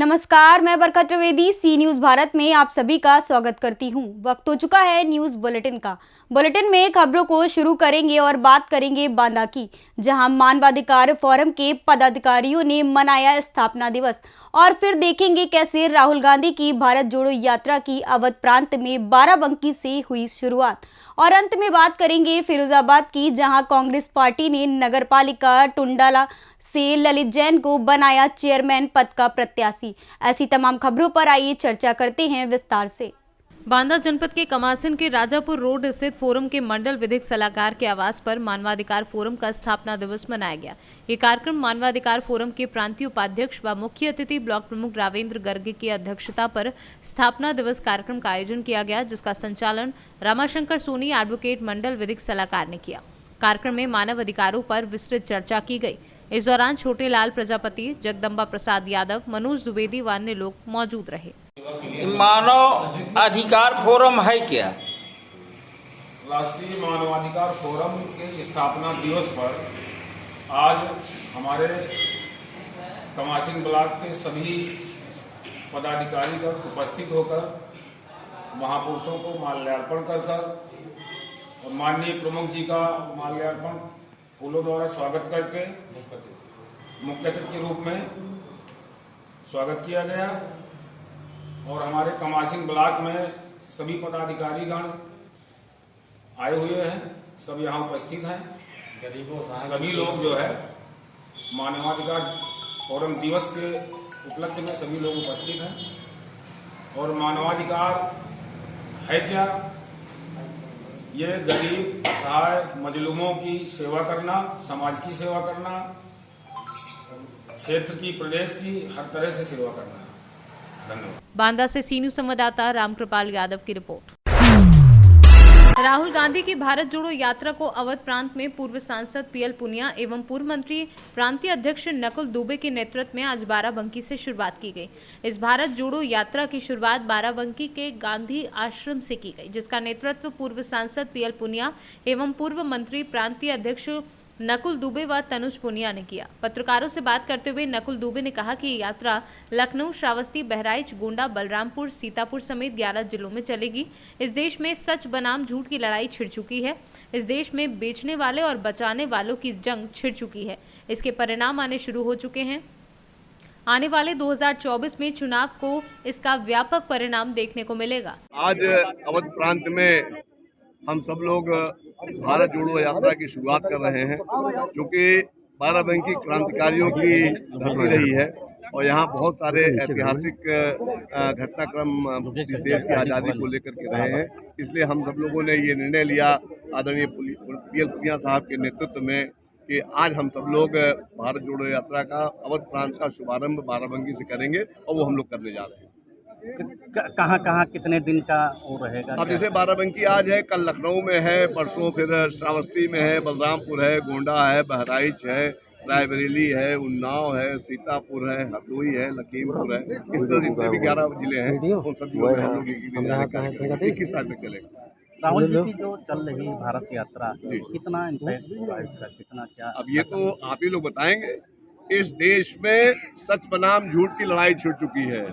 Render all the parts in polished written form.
नमस्कार, मैं बरकत त्रिवेदी सी न्यूज़ भारत में आप सभी का स्वागत करती हूं। वक्त हो चुका है न्यूज़ बुलेटिन का। बुलेटिन में खबरों को शुरू करेंगे और बात करेंगे बांदा की, जहां मानवाधिकार फोरम के पदाधिकारियों ने मनाया स्थापना दिवस। और फिर देखेंगे कैसे राहुल गांधी की भारत जोड़ो यात्रा की अवध प्रांत में बाराबंकी से हुई शुरुआत। और अंत में बात करेंगे फिरोजाबाद की, जहां कांग्रेस पार्टी ने नगरपालिका टुंडाला से ललित जैन को बनाया चेयरमैन पद का प्रत्याशी। ऐसी तमाम खबरों पर आइए चर्चा करते हैं विस्तार से। बांदा जनपद के कमासिन के राजापुर रोड स्थित फोरम के मंडल विधिक सलाहकार के आवास पर मानवाधिकार फोरम का स्थापना दिवस मनाया गया। ये कार्यक्रम मानवाधिकार फोरम के प्रांतीय उपाध्यक्ष व मुख्य अतिथि ब्लॉक प्रमुख रावेंद्र गर्ग की अध्यक्षता पर स्थापना दिवस कार्यक्रम का आयोजन किया गया, जिसका संचालन रामाशंकर सोनी एडवोकेट मंडल विधिक सलाहकार ने किया। कार्यक्रम में मानव अधिकारों पर विस्तृत चर्चा की गई। इस दौरान छोटे लाल प्रजापति, जगदम्बा प्रसाद यादव, मनोज द्विवेदी व अन्य लोग मौजूद रहे। मानव अधिकार फोरम है क्या? राष्ट्रीय मानवाधिकार फोरम के स्थापना दिवस पर आज हमारे कमासिन ब्लॉक के सभी पदाधिकारी का उपस्थित होकर महापुरुषों को माल्यार्पण कर और माननीय प्रमुख जी का माल्यार्पण फूलों द्वारा स्वागत करके मुख्य अतिथि के रूप में स्वागत किया गया। और हमारे कमासिन ब्लॉक में सभी पदाधिकारीगण आए हुए हैं, सब यहाँ उपस्थित हैं। सभी लोग जो है मानवाधिकार फोरम दिवस के उपलक्ष्य में सभी लोग उपस्थित हैं। और मानवाधिकार है क्या? ये गरीब, असहाय, मजलूमों की सेवा करना, समाज की सेवा करना, क्षेत्र की, प्रदेश की हर तरह से सेवा करना है। धन्यवाद। बांदा से सी न्यूज़ संवाददाता रामकृपाल यादव की रिपोर्ट। राहुल गांधी की भारत जोड़ो यात्रा को अवध प्रांत में पूर्व सांसद पीएल पुनिया एवं पूर्व मंत्री प्रांतीय अध्यक्ष नकुल दुबे के नेतृत्व में आज बाराबंकी से शुरुआत की गई। इस भारत जोड़ो यात्रा की शुरुआत बाराबंकी के गांधी आश्रम से की गई, जिसका नेतृत्व पूर्व सांसद पीएल पुनिया एवं पूर्व मंत्री प्रांतीय अध्यक्ष नकुल दुबे व तनुज पुनिया ने किया। पत्रकारों से बात करते हुए नकुल दुबे ने कहा कि ये यात्रा लखनऊ, श्रावस्ती, बहराइच, गोंडा, बलरामपुर, सीतापुर समेत 11 जिलों में चलेगी। इस देश में सच बनाम झूठ की लड़ाई छिड़ चुकी है। इस देश में बेचने वाले और बचाने वालों की जंग छिड़ चुकी है। इसके परिणाम आने शुरू हो चुके हैं। आने वाले 2024 में चुनाव को इसका व्यापक परिणाम देखने को मिलेगा। आज अवध प्रांत में हम सब लोग भारत जोड़ो यात्रा की शुरुआत कर रहे हैं, क्योंकि बाराबंकी क्रांतिकारियों की धरती रही है और यहाँ बहुत सारे ऐतिहासिक घटनाक्रम इस देश की आज़ादी को लेकर के रहे हैं। इसलिए हम सब लोगों ने ये निर्णय लिया आदरणीय पीएल पुनिया साहब के नेतृत्व में कि आज हम सब लोग भारत जोड़ो यात्रा का अवध प्रांत का शुभारंभ बाराबंकी से करेंगे और वो हम लोग करने जा रहे हैं। कहाँ कहाँ कितने दिन का वो रहेगा? अब जैसे बाराबंकी आज है, कल लखनऊ में है, परसों फिर श्रावस्ती में है, बलरामपुर है, गोंडा है, बहराइच है, रायबरेली है, उन्नाव है, सीतापुर है, हरदोई है, लखीमपुर है। इस तरह जितने भी 11 जिले हैं उन सभी में हम लोग 21 तारीख तक चलेगा। राहुल जी की जो चल रही भारत यात्रा, कितना इम्पैक्ट होगा इसका, कितना क्या? अब ये तो आप ही लोग बताएंगे। इस देश में सच बनाम झूठ की लड़ाई छिड़ चुकी है।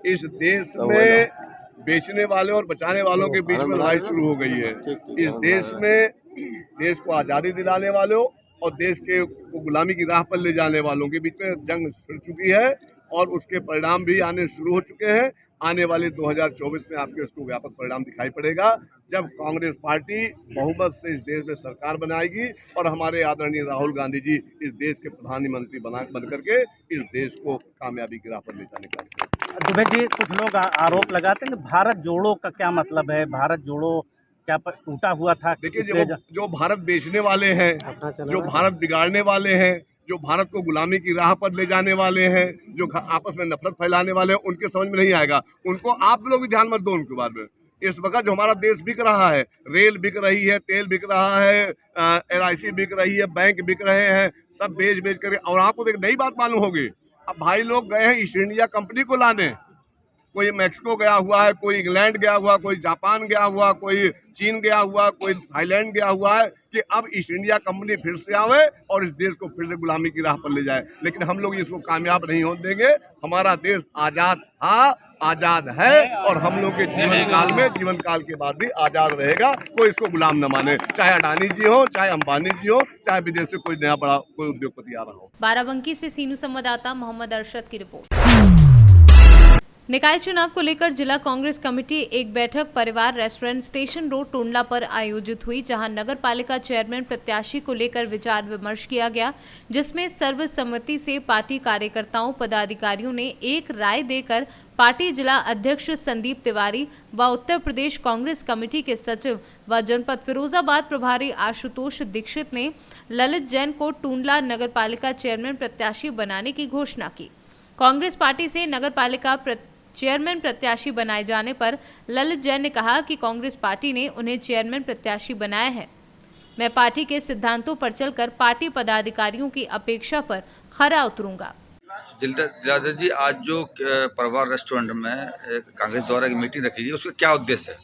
इस देश में बेचने वाले और बचाने वालों के बीच में लड़ाई शुरू हो गई है। इस देश में देश को आज़ादी दिलाने वालों और देश के को गुलामी की राह पर ले जाने वालों के बीच में जंग छिड़ चुकी है और उसके परिणाम भी आने शुरू हो चुके हैं। आने वाले 2024 में आपके उसको व्यापक परिणाम दिखाई पड़ेगा, जब कांग्रेस पार्टी बहुमत से इस देश में सरकार बनाएगी और हमारे आदरणीय राहुल गांधी जी इस देश के प्रधानमंत्री बन करके इस देश को कामयाबी की राह पर ले जाने का। दुबे जी, कुछ लोग आरोप लगाते हैं कि भारत जोड़ो का क्या मतलब है? भारत जोड़ो क्या टूटा हुआ था? देखिए, जो भारत बेचने वाले हैं, जो भारत बिगाड़ने वाले हैं, जो भारत को गुलामी की राह पर ले जाने वाले हैं, जो आपस में नफरत फैलाने वाले हैं, उनके समझ में नहीं आएगा। उनको आप लोग भी ध्यान मत दो उनके बारे में। इस वक्त जो हमारा देश बिक रहा है, रेल बिक रही है, तेल बिक रहा है, LIC बिक रही है, बैंक बिक रहे हैं, सब बेच कर। और आपको एक नई बात मालूम होगी, अब भाई लोग गए हैं ईस्ट इंडिया कंपनी को लाने। कोई मैक्सिको गया हुआ है, कोई इंग्लैंड गया हुआ, कोई जापान गया हुआ, कोई चीन गया हुआ, कोई थाईलैंड गया हुआ है कि अब ईस्ट इंडिया कंपनी फिर से आवे और इस देश को फिर से गुलामी की राह पर ले जाए। लेकिन हम लोग इसको कामयाब नहीं होने देंगे। हमारा देश आज़ाद था, आज़ाद है और हम लोग के जीवन काल के बाद भी आज़ाद रहेगा। कोई इसको गुलाम न माने, चाहे अडानी जी हो, चाहे अंबानी जी हो, चाहे विदेश से कोई नया बड़ा कोई उद्योगपति आ रहा हो। बाराबंकी से सीनू संवाददाता मोहम्मद अरशद की रिपोर्ट। निकाय चुनाव को लेकर जिला कांग्रेस कमेटी एक बैठक परिवार रेस्टोरेंट स्टेशन रोड टोंडला पर आयोजित हुई, जहां नगर पालिका चेयरमैन प्रत्याशी को लेकर विचार विमर्श किया गया, जिसमें सर्वसम्मति से पार्टी कार्यकर्ताओं पदाधिकारियों ने एक राय देकर पार्टी जिला अध्यक्ष संदीप तिवारी व उत्तर प्रदेश कांग्रेस कमेटी के सचिव व जनपद फिरोजाबाद प्रभारी आशुतोष दीक्षित ने ललित जैन को टोंडला नगर पालिका चेयरमैन प्रत्याशी बनाने की घोषणा की। कांग्रेस पार्टी से नगर पालिका चेयरमैन प्रत्याशी बनाए जाने पर ललित जैन ने कहा कि कांग्रेस पार्टी ने उन्हें चेयरमैन प्रत्याशी बनाया है। मैं पार्टी के सिद्धांतों पर चलकर पार्टी पदाधिकारियों की अपेक्षा पर खरा उतरूंगा। जिलाध्यक्ष जी, आज जो परिवार रेस्टोरेंट में कांग्रेस द्वारा एक मीटिंग रखी गई, उसका क्या उद्देश्य है?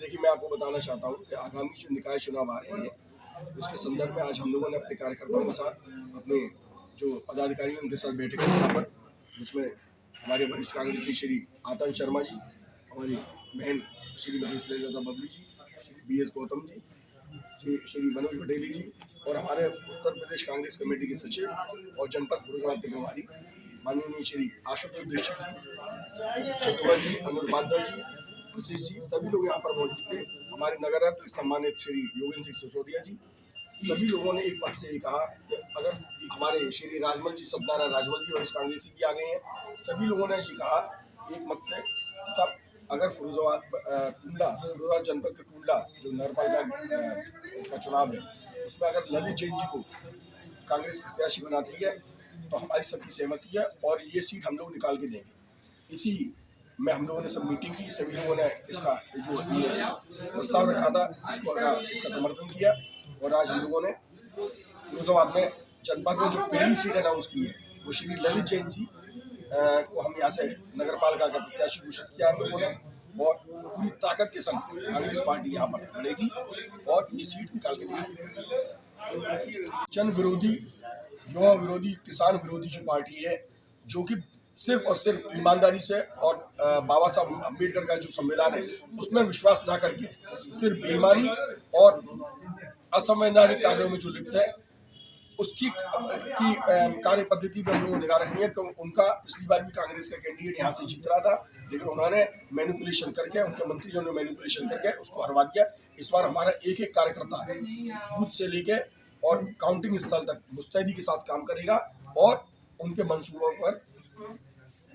देखिए, मैं आपको बताना चाहता हूँ कि आगामी जो निकाय चुनाव आ रहे हैं, उसके संदर्भ में आज हम लोगों ने अपने कार्यकर्ताओं के साथ, अपने जो पदाधिकारी उनके साथ बैठक की यहाँ पर, जिसमें हमारे वरिष्ठ कांग्रेसी श्री आतंक शर्मा जी, हमारी बहन श्रीमती श्रीलता बबली जी, श्री BS गौतम जी, श्री मनोज पटेली जी और हमारे उत्तर प्रदेश कांग्रेस कमेटी के सचिव और जनपद फिरोजाबाद के प्रभारी माननीय श्री आशुतोष दीक्षित जी, शत्रुघ्न जी, अनुपाध्याय जी, वशिष्ठ जी, सभी लोग यहाँ पर मौजूद थे। हमारे नगर रत्न सम्मानित श्री योगेंद्र सिंह सिसोदिया जी, सभी लोगों ने एक पद से ये कहा कि अगर हमारे श्री राजमल जी, सत्यनारायण राजमल जी वरिष्ठ कांग्रेसी भी आ गए हैं, सभी लोगों ने ये कहा एक मत से सब, अगर फिरोजाबाद जनपद के टोंडला जो नगरपालिका का चुनाव है, उसमें अगर ललित जैन जी को कांग्रेस प्रत्याशी बनाती है तो हमारी सबकी सहमति है और ये सीट हम लोग निकाल के देंगे। इसी में हम लोगों ने सब मीटिंग की, सभी लोगों ने इसका जो प्रस्ताव रखा था इसका समर्थन किया और आज हम लोगों ने फिरोजाबाद में जनपद में जो पहली सीट अनाउंस की है वो श्री ललित जैन जी को हम यहाँ से नगर पालिका का प्रत्याशी घोषित किया हम लोगों ने और पूरी ताकत के संग कांग्रेस पार्टी यहाँ पर लड़ेगी और ये सीट निकाल के दिखाएगी। जन विरोधी, युवा विरोधी, किसान विरोधी जो पार्टी है, जो कि सिर्फ और सिर्फ ईमानदारी से और बाबा साहब अम्बेडकर का जो संविधान है उसमें विश्वास ना करके सिर्फ बेईमानी और असंवैधानिक कार्यों में जो लिप्त है, उसकी कार्य पद्धति पर हम लोगों को निगाह रखनी है। उनका पिछली बार भी कांग्रेस का कैंडिडेट यहाँ से जीत रहा था, लेकिन उन्होंने मैनिपुलेशन करके, उनके मंत्रियों ने मैनिपुलेशन करके उसको हरवा दिया। इस बार हमारा एक एक कार्यकर्ता बूथ से लेके और काउंटिंग स्थल तक मुस्तैदी के साथ काम करेगा और उनके मंसूबों पर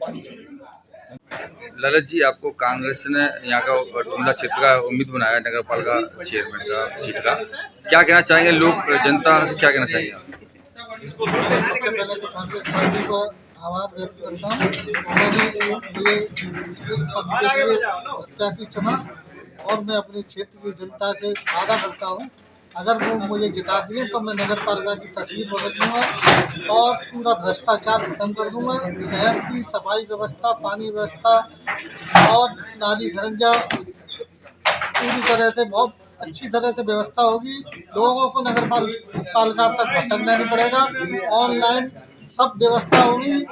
पानी फेरेगा। ललित जी, आपको कांग्रेस ने यहाँ का टोंडला क्षेत्र का उम्मीद बनाया नगर पालिका चेयरमैन का सीट का, क्या कहना चाहेंगे? लोग, जनता से क्या कहना चाहेंगे? सबसे पहले तो कांग्रेस पार्टी को आभार व्यक्त करता हूँ। उन्होंने मुझे इस पद के लिए प्रत्याशी चुना और मैं अपने क्षेत्र की जनता से वादा करता हूँ, अगर वो मुझे जिता दिए तो मैं नगर पालिका की तस्वीर बदल दूँगा और पूरा भ्रष्टाचार खत्म कर दूँगा। शहर की सफाई व्यवस्था, पानी व्यवस्था और नाली खरंजा पूरी तरह से बहुत अच्छी तरह से व्यवस्था होगी। लोगों को नगर पालिका तक भटकना नहीं पड़ेगा, ऑनलाइन सब व्यवस्था होगी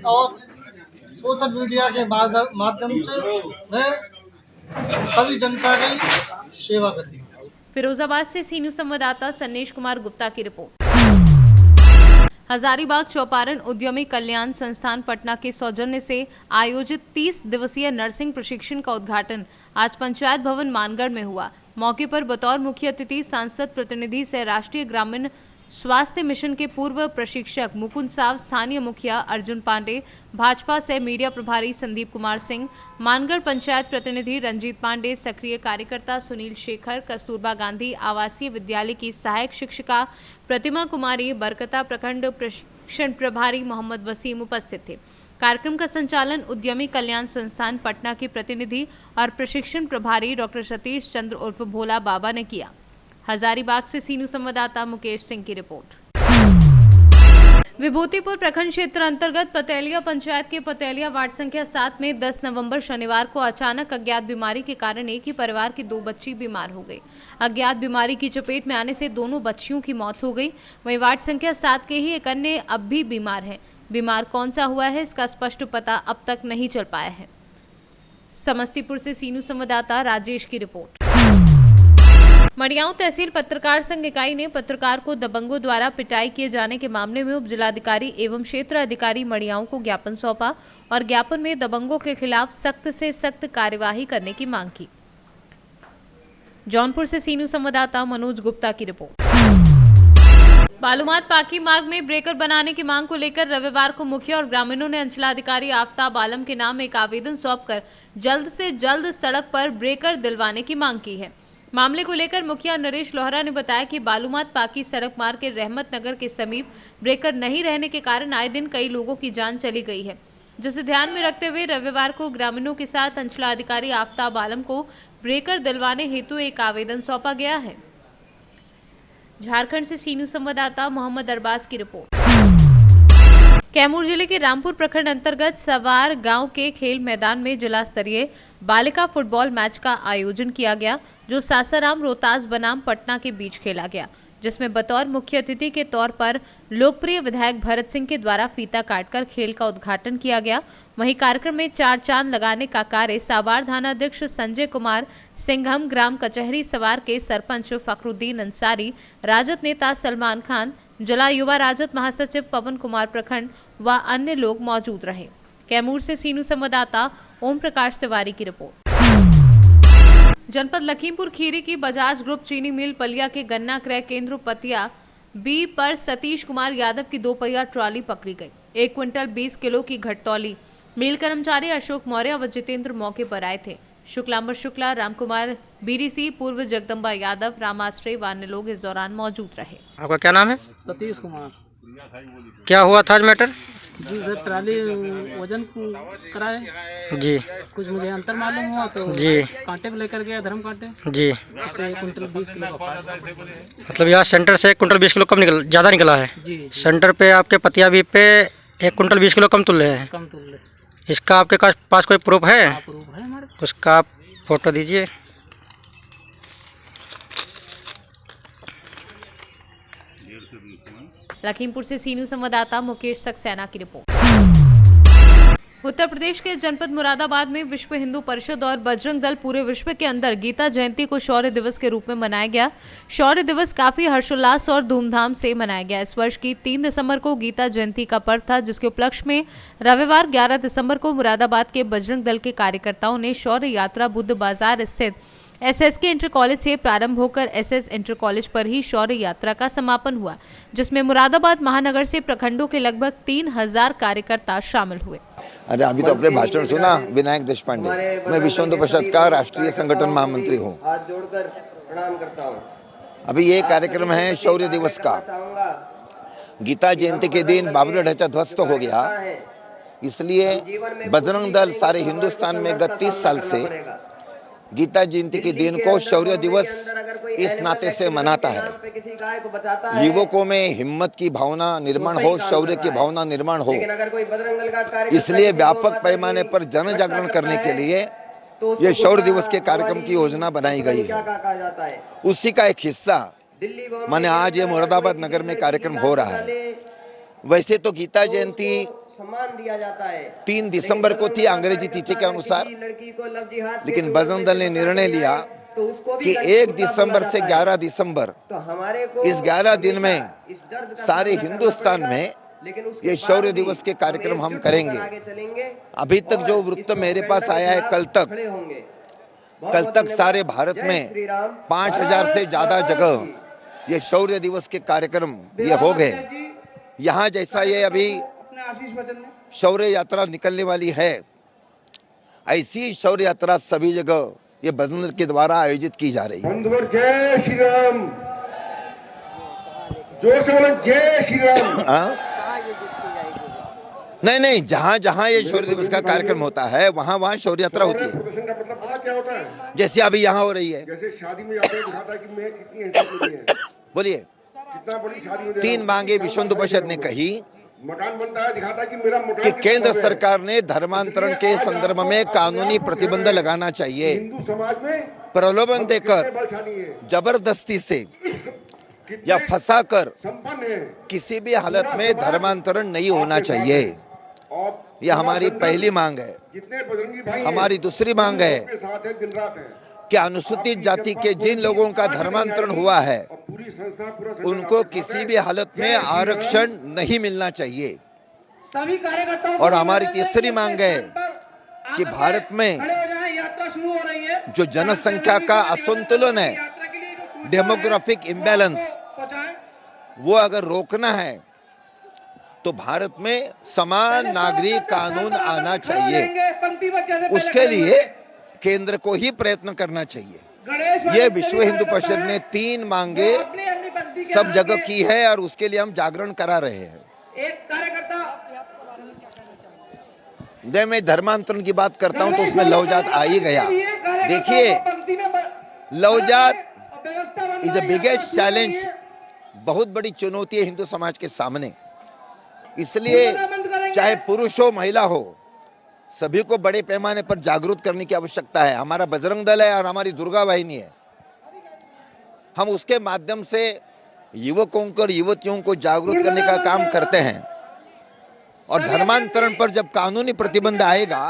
और सोशल मीडिया के माध्यम से मैं सभी जनता की सेवा करूँगा। फिरोजाबाद से सीनू संवाददाता सन्नेश कुमार गुप्ता की रिपोर्ट। हजारीबाग चौपारण उद्यमी कल्याण संस्थान पटना के सौजन्य से आयोजित 30 दिवसीय नर्सिंग प्रशिक्षण का उद्घाटन आज पंचायत भवन मानगढ़ में हुआ। मौके पर बतौर मुख्य अतिथि सांसद प्रतिनिधि से राष्ट्रीय ग्रामीण स्वास्थ्य मिशन के पूर्व प्रशिक्षक मुकुंद साव, स्थानीय मुखिया अर्जुन पांडे, भाजपा से मीडिया प्रभारी संदीप कुमार सिंह, मानगढ़ पंचायत प्रतिनिधि रंजीत पांडे, सक्रिय कार्यकर्ता सुनील शेखर, कस्तूरबा गांधी आवासीय विद्यालय की सहायक शिक्षिका प्रतिमा कुमारी, बरकता प्रखंड प्रशिक्षण प्रभारी मोहम्मद वसीम उपस्थित थे। कार्यक्रम का संचालन उद्यमी कल्याण संस्थान पटना के प्रतिनिधि और प्रशिक्षण प्रभारी डॉक्टर सतीश चंद्र उर्फ भोला बाबा ने किया। हजारीबाग से सीनू संवाददाता मुकेश सिंह की रिपोर्ट। विभूतिपुर प्रखंड क्षेत्र अंतर्गत पतेलिया पंचायत के पतेलिया वार्ड संख्या 7 में 10 नवंबर शनिवार को अचानक अज्ञात बीमारी के कारण एक ही परिवार की 2 बच्ची बीमार हो गई। अज्ञात बीमारी की चपेट में आने से दोनों बच्चियों की मौत हो गई। वहीं वार्ड संख्या 7 के ही एक अन्य अब भी बीमार है। बीमार कौन सा हुआ है इसका स्पष्ट पता अब तक नहीं चल पाया है। समस्तीपुर से सीनू संवाददाता राजेश की रिपोर्ट। मडियाऊ तहसील पत्रकार संघ इकाई ने पत्रकार को दबंगों द्वारा पिटाई किए जाने के मामले में उप जिलाधिकारी एवं क्षेत्र अधिकारी मडियाऊ को ज्ञापन सौंपा और ज्ञापन में दबंगों के खिलाफ सख्त से सख्त कार्यवाही करने की मांग की। जौनपुर से सीनू संवाददाता मनोज गुप्ता की रिपोर्ट। बालूमाथ पाकी मार्ग में ब्रेकर बनाने की मांग को लेकर रविवार को मुखिया और ग्रामीणों ने अंचलाधिकारी आफ्ताब आलम के नाम एक आवेदन सौंपकर जल्द से जल्द सड़क पर ब्रेकर दिलवाने की मांग की है। मामले को लेकर मुखिया नरेश लोहरा ने बताया कि बालूमाथ पाकी सड़क मार्ग के रहमत नगर के समीप ब्रेकर नहीं रहने के कारण आए दिन कई लोगों की जान चली गई है, जिसे ध्यान में रखते हुए रविवार को ग्रामीणों के साथ अंचलाधिकारी आफ्ताब आलम को ब्रेकर दिलवाने हेतु एक आवेदन सौंपा गया है। झारखंड से सीनू संवाददाता मोहम्मद अरबाज की रिपोर्ट। कैमूर जिले के रामपुर प्रखंड अंतर्गत सवार गांव के खेल मैदान में जिला स्तरीय बालिका फुटबॉल मैच का आयोजन किया गया, जो सासाराम रोहतास बनाम पटना के बीच खेला गया, जिसमें बतौर मुख्य अतिथि के तौर पर लोकप्रिय विधायक भरत सिंह के द्वारा फीता काटकर खेल का उद्घाटन किया गया। वहीं कार्यक्रम में 4 चांद लगाने का कार्य सावार थानाध्यक्ष संजय कुमार सिंघम, ग्राम कचहरी सवार के सरपंच फखरुद्दीन अंसारी, राजद नेता सलमान खान, जिला युवा राजद महासचिव पवन कुमार प्रखंड व अन्य लोग मौजूद रहे। कैमूर से सीनू संवाददाता ओम प्रकाश तिवारी की रिपोर्ट। जनपद लखीमपुर खीरी की बजाज ग्रुप चीनी मिल पलिया के गन्ना क्रय केंद्र पतिया बी पर सतीश कुमार यादव की 2 पहिया ट्रॉली पकड़ी गई। 1 क्विंटल 20 किलो की घटतौली। मिल कर्मचारी अशोक मौर्य व जितेंद्र मौके पर आए थे। शुक्लांबर शुक्ला, रामकुमार बीडीसी, पूर्व जगदम्बा यादव, रामाश्रय व अन्य लोग इस दौरान मौजूद रहे। आपका क्या नाम है? सतीश कुमार। क्या हुआ था आज मैटर? जी सर, ट्राली वजन कराए जी, कुछ मुझे अंतर मालूम हुआ तो जी कांटे पे लेकर गया, धर्म कांटे जी, उससे 1 कुंटल 20 किलो का मतलब यहाँ सेंटर से 1 कुंटल 20 किलो कम निकल ज़्यादा निकला है जी। सेंटर पे आपके पतिया भी पे 1 कुंटल 20 किलो कम तुल रहे हैं। कम तुल रहे। इसका आपके पास कोई प्रूफ है? प्रूफ है हमारे। उसका आप फोटो दीजिए। लखीमपुर से सीनू संवाददाता मुकेश सक्सेना की रिपोर्ट। उत्तर प्रदेश के जनपद मुरादाबाद में विश्व हिंदू परिषद और बजरंग दल पूरे विश्व के अंदर गीता जयंती को शौर्य दिवस के रूप में मनाया गया। शौर्य दिवस काफी हर्षोल्लास और धूमधाम से मनाया गया। इस वर्ष की 3 दिसंबर को गीता जयंती का पर्व था, जिसके उपलक्ष्य में रविवार 11 दिसंबर को मुरादाबाद के बजरंग दल के कार्यकर्ताओं ने शौर्य यात्रा बुद्ध बाजार स्थित एसएसके इंटर कॉलेज से प्रारंभ होकर एसएस इंटर कॉलेज पर ही शौर्य यात्रा का समापन हुआ, जिसमें मुरादाबाद महानगर से प्रखंडों के लगभग 3000 कार्यकर्ता शामिल हुए। अरे अभी तो अपने भाषण सुना विनायक देशपांडे। मैं विश्व हिंदू परिषद का राष्ट्रीय संगठन महामंत्री हूँ। हाथ जोड़कर प्रणाम करता हूँ। अभी ये कार्यक्रम है शौर्य दिवस का। गीता जयंती के दिन बाबरी ढांचा ध्वस्त हो गया, इसलिए बजरंग दल सारे हिंदुस्तान में गत 30 साल से गीता जयंती के दिन को शौर्य दिवस इस नाते से मनाता है। युवकों में हिम्मत की भावना निर्माण हो, शौर्य की भावना निर्माण हो, इसलिए व्यापक पैमाने पर जन जागरण करने के लिए ये शौर्य दिवस के कार्यक्रम की योजना बनाई गई है। उसी का एक हिस्सा माने आज ये मुरादाबाद नगर में कार्यक्रम हो रहा है। वैसे तो गीता जयंती सम्मान दिया जाता है 3 दिसंबर को थी अंग्रेजी तिथि के अनुसार, लेकिन बजरंग दल ने निर्णय लिया कि 1 दिसंबर से 11 दिसंबर इस 11 दिन में सारे हिंदुस्तान में ये शौर्य दिवस के कार्यक्रम हम करेंगे। अभी तक जो वृत्त मेरे पास आया है, कल तक सारे भारत में 5000 से ज्यादा जगह ये शौर्य दिवस के कार्यक्रम ये हो गए। यहाँ जैसा ये अभी शौर्य यात्रा निकलने वाली है, ऐसी शौर्य यात्रा सभी जगह ये बजरंग दल के द्वारा आयोजित की जा रही है। जय श्री राम, जोर से बोलो जय श्री राम। नहीं, जहाँ जहाँ ये शौर्य दिवस का कार्यक्रम होता है वहाँ वहाँ शौर्य यात्रा होती है। जैसे अभी यहाँ हो रही है। जैसे शादी में जाते हैं दिखाता है कि मैं कितनी हैसियत है। बोलिए। 3 मांगे विश्व हिंदू परिषद ने कही मकान बनता है दिखाता है कि मेरा मकान कि केंद्र सरकार ने धर्मांतरण के संदर्भ में कानूनी प्रतिबंध लगाना चाहिए। हिंदू समाज में प्रलोभन देकर, बलशाली है, जबरदस्ती से या फंसाकर संपन्न है किसी भी हालत में धर्मांतरण नहीं होना चाहिए। और यह हमारी पहली मांग है। जितने बजरंगी भाई हमारी दूसरी मांग है के साथ है, दिन रात है, कि अनुसूचित जाति के जिन लोगों का धर्मांतरण हुआ है और पूरी संस्था उनको किसी भी हालत में आरक्षण नहीं मिलना चाहिए। सभी कार्यकर्ताओं और हमारी तीसरी मांग है कि भारत में यात्रा शुरू हो रही है। जो जनसंख्या का असंतुलन है, डेमोग्राफिक इम्बैलेंस, वो अगर रोकना है तो भारत में समान नागरिक कानून आना चाहिए। उसके लिए केंद्र को ही प्रयत्न करना चाहिए। ये विश्व हिंदू परिषद ने 3 मांगे सब जगह की है और उसके लिए हम जागरण करा रहे हैं। जब मैं धर्मांतरण की बात करता हूं तो उसमें लव जात आ ही गया। देखिए, लव जात इज अ बिगेस्ट चैलेंज, बहुत बड़ी चुनौती है हिंदू समाज के सामने। इसलिए चाहे पुरुष हो महिला हो, सभी को बड़े पैमाने पर जागरूक करने की आवश्यकता है। हमारा बजरंग दल है और हमारी दुर्गा वाहिनी है। हम उसके माध्यम से युवकों को और युवतियों को जागरूक करने का काम करते हैं। और धर्मांतरण पर जब कानूनी प्रतिबंध आएगा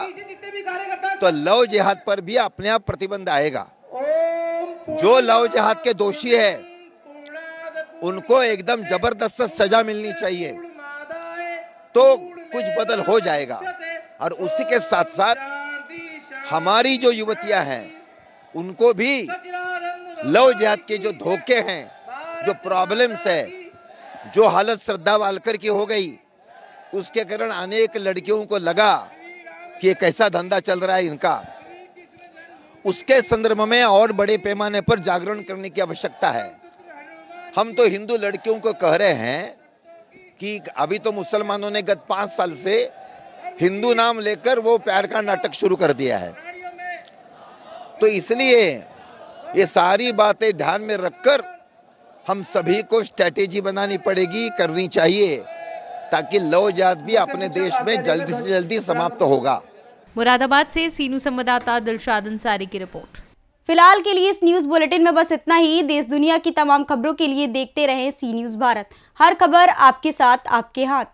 तो लव जिहाद पर भी अपने आप प्रतिबंध आएगा। जो लव जिहाद के दोषी है उनको एकदम जबरदस्त सजा मिलनी चाहिए, तो कुछ बदल हो जाएगा। और उसी के साथ साथ हमारी जो युवतियां हैं उनको भी लव जिहाद के जो धोखे हैं, जो प्रॉब्लम्स है, जो हालत श्रद्धा वालकर की हो गई, उसके कारण अनेक लड़कियों को लगा कि ये कैसा धंधा चल रहा है इनका, उसके संदर्भ में और बड़े पैमाने पर जागरण करने की आवश्यकता है। हम तो हिंदू लड़कियों को कह रहे हैं कि अभी तो मुसलमानों ने गत 5 साल से हिंदू नाम लेकर वो प्यार का नाटक शुरू कर दिया है। तो इसलिए ये सारी बातें ध्यान में रखकर हम सभी को स्ट्रैटेजी बनानी पड़ेगी, करनी चाहिए, ताकि लव जिहाद भी अपने देश में जल्दी से जल्दी समाप्त होगा। मुरादाबाद से सीनू संवाददाता दिलशाद अंसारी की रिपोर्ट। फिलहाल के लिए इस न्यूज बुलेटिन में बस इतना ही। देश दुनिया की तमाम खबरों के लिए देखते रहें सी न्यूज भारत। हर खबर आपके साथ, आपके हाथ।